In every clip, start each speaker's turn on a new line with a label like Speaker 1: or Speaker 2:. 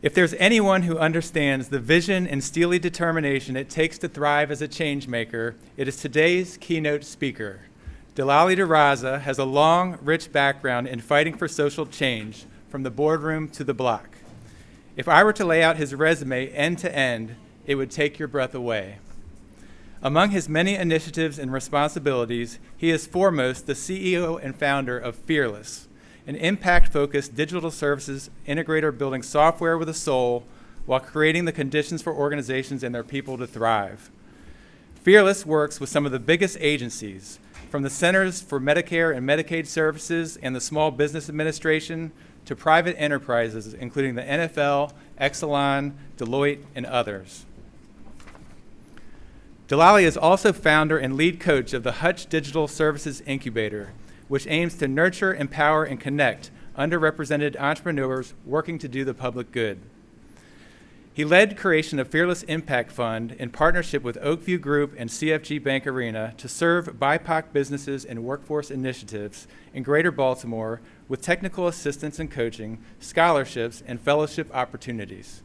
Speaker 1: If there's anyone who understands the vision and steely determination it takes to thrive as a change maker, it is today's keynote speaker. Delali DeRaza has a long, rich background in fighting for social change, from the boardroom to the block. If I were to lay out his resume end to end, it would take your breath away. Among his many initiatives and responsibilities, he is foremost the CEO and founder of Fearless, an impact-focused digital services integrator building software with a soul while creating the conditions for organizations and their people to thrive. Fearless works with some of the biggest agencies, from the Centers for Medicare and Medicaid Services and the Small Business Administration to private enterprises, including the NFL, Exelon, Deloitte, and others. Delali is also founder and lead coach of the Hutch Digital Services Incubator, which aims to nurture, empower, and connect underrepresented entrepreneurs working to do the public good. He led creation of Fearless Impact Fund in partnership with Oakview Group and CFG Bank Arena to serve BIPOC businesses and workforce initiatives in Greater Baltimore with technical assistance and coaching, scholarships, and fellowship opportunities.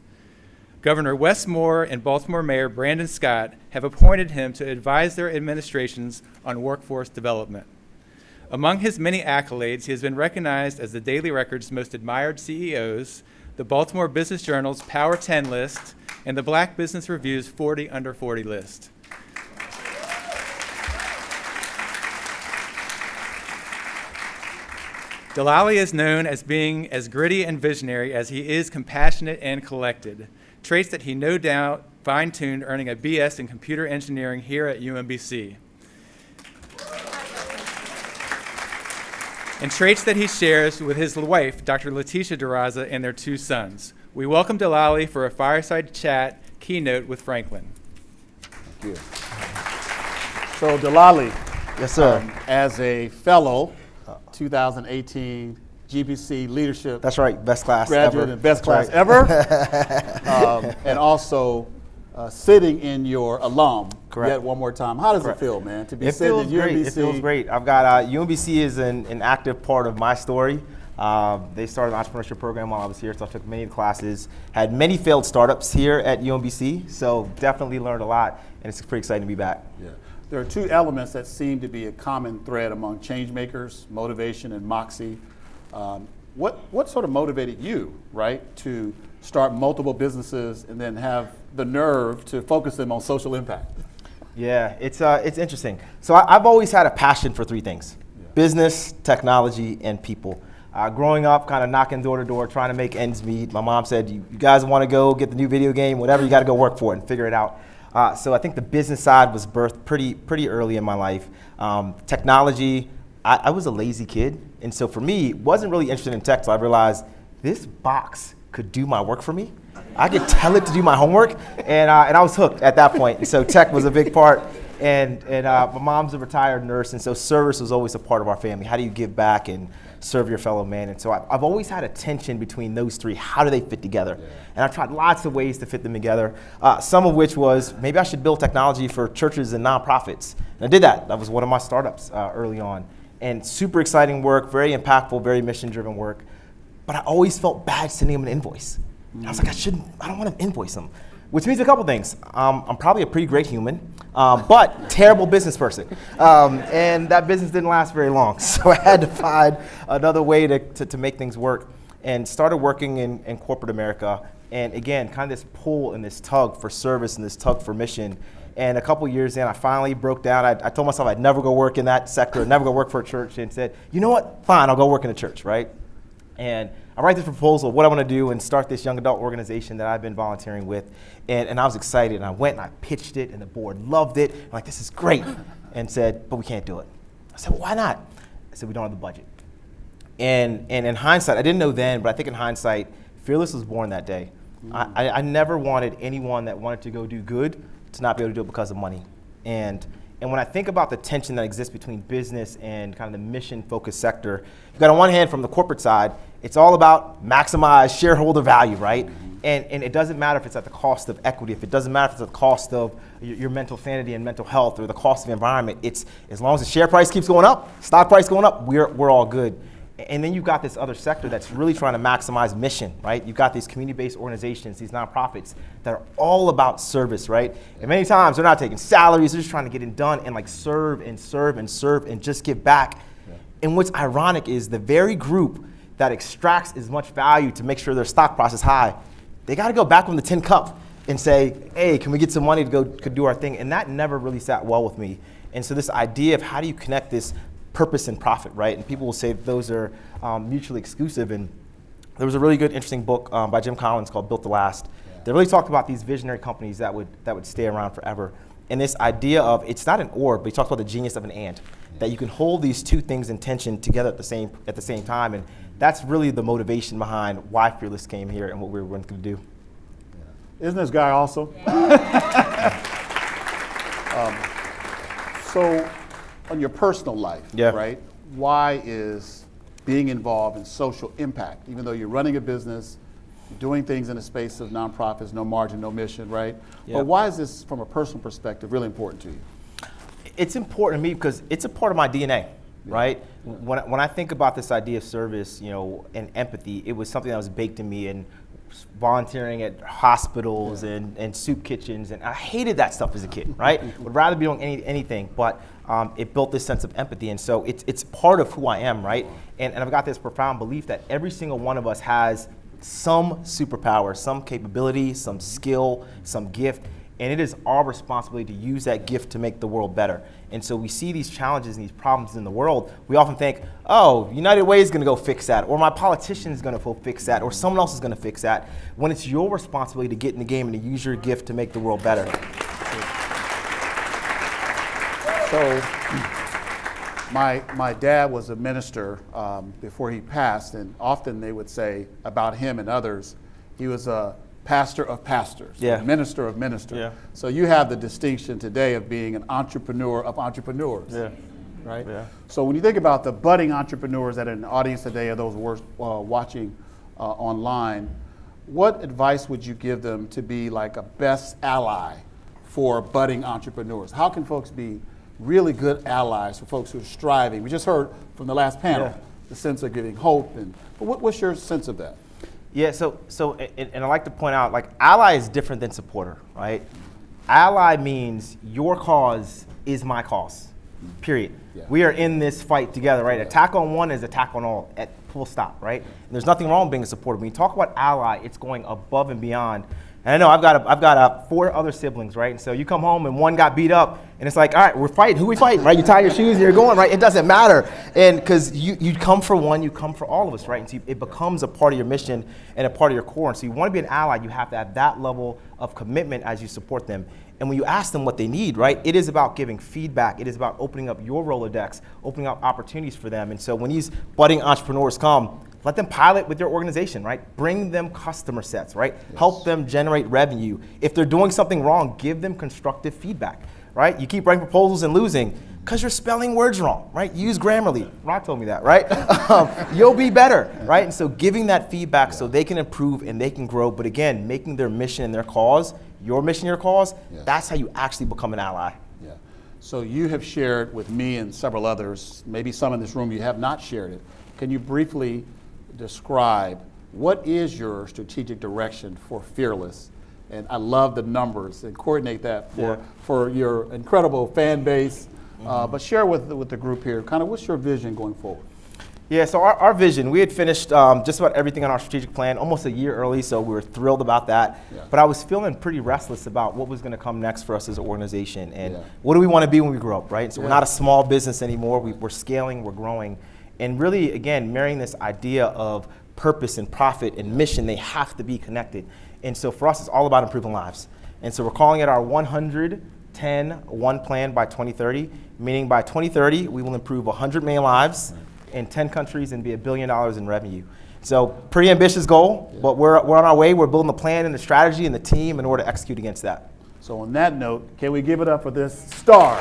Speaker 1: Governor Wes Moore and Baltimore Mayor Brandon Scott have appointed him to advise their administrations on workforce development. Among his many accolades, he has been recognized as the Daily Record's most admired CEOs, the Baltimore Business Journal's Power 10 list, and the Black Business Review's 40 Under 40 list. Delali is known as being as gritty and visionary as he is compassionate and collected, traits that he no doubt fine-tuned earning a BS in computer engineering here at UMBC. And traits that he shares with his wife, Dr. Letitia DeRaza, and their two sons. We welcome Delali for a Fireside Chat keynote with Franklyn.
Speaker 2: Thank you. So Delali,
Speaker 3: Yes, sir.
Speaker 2: As a fellow 2018 GBC Leadership
Speaker 3: That's right, best class
Speaker 2: graduate
Speaker 3: ever.
Speaker 2: and best
Speaker 3: That's
Speaker 2: class
Speaker 3: right.
Speaker 2: ever, and also sitting in your alum.
Speaker 3: Correct.
Speaker 2: Yet one more time. How does
Speaker 3: Correct.
Speaker 2: it feel, man, to be
Speaker 3: It
Speaker 2: sitting
Speaker 3: feels
Speaker 2: in
Speaker 3: great.
Speaker 2: UMBC?
Speaker 3: It feels great. I've got UMBC is an active part of my story. They started an entrepreneurship program while I was here, so I took many classes. Had many failed startups here at UMBC, so definitely learned a lot, and it's pretty exciting to be back.
Speaker 2: Yeah. There are two elements that seem to be a common thread among change makers: motivation and moxie. What sort of motivated you, right, to start multiple businesses and then have the nerve to focus them on social impact?
Speaker 3: Yeah, it's interesting. So I've always had a passion for three things: business, technology, and people. Growing up, kind of knocking door to door, trying to make ends meet. My mom said, you guys want to go get the new video game, whatever, you got to go work for it and figure it out. So I think the business side was birthed pretty early in my life. Technology, I was a lazy kid. And so for me, wasn't really interested in tech, so I realized this box could do my work for me. I could tell it to do my homework, and I was hooked at that point. And so tech was a big part. And my mom's a retired nurse, and so service was always a part of our family. How do you give back and serve your fellow man? And so I've always had a tension between those three. How do they fit together? Yeah. And I've tried lots of ways to fit them together, some of which was maybe I should build technology for churches and nonprofits. And I did that. That was one of my startups early on. And super exciting work, very impactful, very mission-driven work. But I always felt bad sending them an invoice. And I was like, I don't want to invoice them. Which means a couple things. I'm probably a pretty great human, but terrible business person. And that business didn't last very long. So I had to find another way to make things work, and started working in corporate America. And again, kind of this pull and this tug for service and this tug for mission. And a couple years in, I finally broke down. I told myself I'd never go work in that sector, never go work for a church, and said, you know what, fine, I'll go work in a church, right? And I write this proposal of what I want to do and start this young adult organization that I've been volunteering with. And I was excited, and I went and I pitched it, and the board loved it. I'm like, this is great. And said, but we can't do it. I said, well, why not? I said, we don't have the budget. And in hindsight, I didn't know then, but I think in hindsight, Fearless was born that day. I never wanted anyone that wanted to go do good to not be able to do it because of money. And when I think about the tension that exists between business and kind of the mission-focused sector, you've got on one hand from the corporate side, it's all about maximize shareholder value, right? And it doesn't matter if it's at the cost of equity, if it doesn't matter if it's at the cost of your mental sanity and mental health or the cost of the environment. It's as long as the share price keeps going up, stock price going up, we're all good. And then you've got this other sector that's really trying to maximize mission, right? You've got these community-based organizations, these nonprofits that are all about service, right? And many times they're not taking salaries, they're just trying to get it done and like serve and serve and serve and just give back. Yeah. And what's ironic is the very group that extracts as much value to make sure their stock price is high, they got to go back on the tin cup and say, hey, can we get some money to go do our thing? And that never really sat well with me. And so this idea of how do you connect this purpose and profit, right? And people will say those are mutually exclusive. And there was a really good, interesting book by Jim Collins called Built to Last. Yeah. That really talked about these visionary companies that would stay around forever. And this idea of, it's not an or, but he talks about the genius of an and. Yeah. That you can hold these two things in tension together at the same time. And that's really the motivation behind why Fearless came here and what we were going to do.
Speaker 2: Yeah. Isn't this guy awesome? So, on your personal life,
Speaker 3: yeah.
Speaker 2: right? Why is being involved in social impact, even though you're running a business, doing things in the space of nonprofits, no margin, no mission, right? Yeah. But why is this, from a personal perspective, really important to you?
Speaker 3: It's important to me because it's a part of my DNA, yeah. right? Yeah. When I think about this idea of service, and empathy, it was something that was baked in me, and volunteering at hospitals yeah. and soup kitchens, and I hated that stuff as a kid, right? Would rather be doing anything, but it built this sense of empathy, and so it's part of who I am, right? And I've got this profound belief that every single one of us has some superpower, some capability, some skill, some gift, and it is our responsibility to use that gift to make the world better. And so we see these challenges and these problems in the world, we often think, oh, United Way is gonna go fix that, or my politician is gonna go fix that, or someone else is gonna fix that, when it's your responsibility to get in the game and to use your gift to make the world better.
Speaker 2: So, my dad was a minister before he passed, and often they would say about him and others, he was a pastor of pastors,
Speaker 3: yeah.
Speaker 2: minister of ministers.
Speaker 3: Yeah.
Speaker 2: So you have the distinction today of being an entrepreneur of entrepreneurs,
Speaker 3: yeah.
Speaker 2: right?
Speaker 3: Yeah.
Speaker 2: So when you think about the budding entrepreneurs that are in the audience today, or those watching online, what advice would you give them to be like a best ally for budding entrepreneurs? How can folks be really good allies for folks who are striving? We just heard from the last panel, yeah. the sense of giving hope, but what's your sense of that?
Speaker 3: Yeah, so I like to point out, like, ally is different than supporter, right? Ally means your cause is my cause, period. Yeah. We are in this fight together, right? Yeah. Attack on one is attack on all, at full stop, right? And there's nothing wrong with being a supporter. When you talk about ally, it's going above and beyond. And I know I've got 4 other siblings, right? And so you come home and one got beat up, and it's like, all right, we're fighting. Who we fighting, right? You tie your shoes and you're going, right? It doesn't matter. And because you come for one, you come for all of us, right? And so it becomes a part of your mission and a part of your core. And so you want to be an ally, you have to have that level of commitment as you support them. And when you ask them what they need, right, it is about giving feedback. It is about opening up your Rolodex, opening up opportunities for them. And so when these budding entrepreneurs come, let them pilot with your organization, right? Bring them customer sets, right? Yes. Help them generate revenue. If they're doing something wrong, give them constructive feedback, right? You keep writing proposals and losing because you're spelling words wrong, right? Use Grammarly. Rock told me that, right? You'll be better, right? And so giving that feedback so they can improve and they can grow, but again, making their mission and their cause, your mission, your cause, that's how you actually become an ally.
Speaker 2: Yeah. So you have shared with me and several others, maybe some in this room you have not shared it. Can you briefly describe what is your strategic direction for Fearless? And I love the numbers, and coordinate that for your incredible fan base. But share with the group here, kind of what's your vision going forward?
Speaker 3: Yeah, so our vision, we had finished just about everything on our strategic plan almost a year early, so we were thrilled about that. Yeah. But I was feeling pretty restless about what was going to come next for us as an organization, and what do we want to be when we grow up, right? So we're not a small business anymore. We're scaling, we're growing. And really, again, marrying this idea of purpose and profit and mission, they have to be connected. And so for us, it's all about improving lives. And so we're calling it our 110-1 plan by 2030, meaning by 2030, we will improve 100 million lives in 10 countries and be $1 billion in revenue. So pretty ambitious goal, but we're on our way. We're building the plan and the strategy and the team in order to execute against that.
Speaker 2: So on that note, can we give it up for this star?